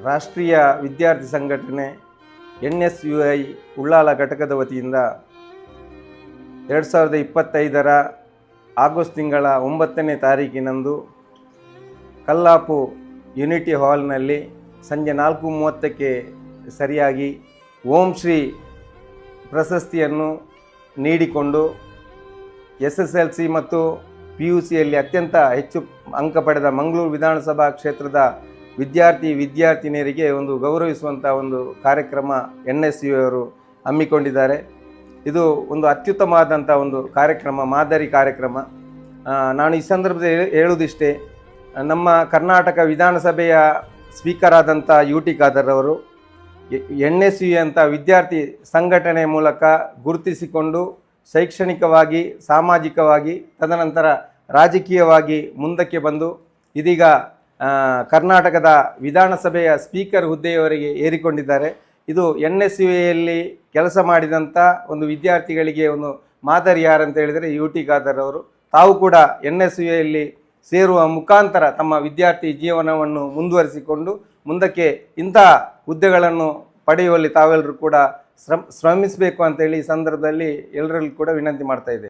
ರಾಷ್ಟ್ರೀಯ ವಿದ್ಯಾರ್ಥಿ ಸಂಘಟನೆ NSUI ಉಳ್ಳಾಲ ಘಟಕದ ವತಿಯಿಂದ 2025 ಆಗಸ್ಟ್ ತಿಂಗಳ 9ನೇ ತಾರೀಕಿನಂದು ಕಲ್ಲಾಪು ಯೂನಿಟಿ ಹಾಲ್ನಲ್ಲಿ ಸಂಜೆ 4:30ಕ್ಕೆ ಸರಿಯಾಗಿ ಓಂ ಶ್ರೀ ಪ್ರಶಸ್ತಿಯನ್ನು ನೀಡಿಕೊಂಡು SSLC ಮತ್ತು PUCಯಲ್ಲಿ ಅತ್ಯಂತ ಹೆಚ್ಚು ಅಂಕ ಪಡೆದ ಮಂಗಳೂರು ವಿಧಾನಸಭಾ ಕ್ಷೇತ್ರದ ವಿದ್ಯಾರ್ಥಿನಿಯರಿಗೆ ಒಂದು ಗೌರವಿಸುವಂಥ ಒಂದು ಕಾರ್ಯಕ್ರಮ NSUI ಅವರು ಹಮ್ಮಿಕೊಂಡಿದ್ದಾರೆ. ಇದು ಒಂದು ಅತ್ಯುತ್ತಮವಾದಂಥ ಒಂದು ಕಾರ್ಯಕ್ರಮ, ಮಾದರಿ ಕಾರ್ಯಕ್ರಮ. ನಾನು ಈ ಸಂದರ್ಭದಲ್ಲಿ ಹೇಳುವುದಿಷ್ಟೇ, ನಮ್ಮ ಕರ್ನಾಟಕ ವಿಧಾನಸಭೆಯ ಸ್ಪೀಕರ್ ಆದಂಥ UT ಖಾದರ್ ಅವರು NSUI ಅಂತ ವಿದ್ಯಾರ್ಥಿ ಸಂಘಟನೆ ಮೂಲಕ ಗುರುತಿಸಿಕೊಂಡು ಶೈಕ್ಷಣಿಕವಾಗಿ, ಸಾಮಾಜಿಕವಾಗಿ, ತದನಂತರ ರಾಜಕೀಯವಾಗಿ ಮುಂದಕ್ಕೆ ಬಂದು ಇದೀಗ ಕರ್ನಾಟಕದ ವಿಧಾನಸಭೆಯ ಸ್ಪೀಕರ್ ಹುದ್ದೆಯವರೆಗೆ ಏರಿಕೊಂಡಿದ್ದಾರೆ. ಇದು NSUIಯಲ್ಲಿ ಕೆಲಸ ಮಾಡಿದಂಥ ಒಂದು ವಿದ್ಯಾರ್ಥಿಗಳಿಗೆ ಒಂದು ಮಾದರಿ ಯಾರಂತ ಹೇಳಿದರೆ UT ಖಾದರ್ ಅವರು. ತಾವು ಕೂಡ NSUIಯಲ್ಲಿ ಸೇರುವ ಮುಖಾಂತರ ತಮ್ಮ ವಿದ್ಯಾರ್ಥಿ ಜೀವನವನ್ನು ಮುಂದುವರಿಸಿಕೊಂಡು ಮುಂದಕ್ಕೆ ಇಂಥ ಹುದ್ದೆಗಳನ್ನು ಪಡೆಯುವಲ್ಲಿ ತಾವೆಲ್ಲರೂ ಕೂಡ ಶ್ರಮಿಸಬೇಕು ಅಂತೇಳಿ ಈ ಸಂದರ್ಭದಲ್ಲಿ ಎಲ್ಲರಲ್ಲೂ ಕೂಡ ವಿನಂತಿ ಮಾಡ್ತಾ ಇದ್ದೇನೆ.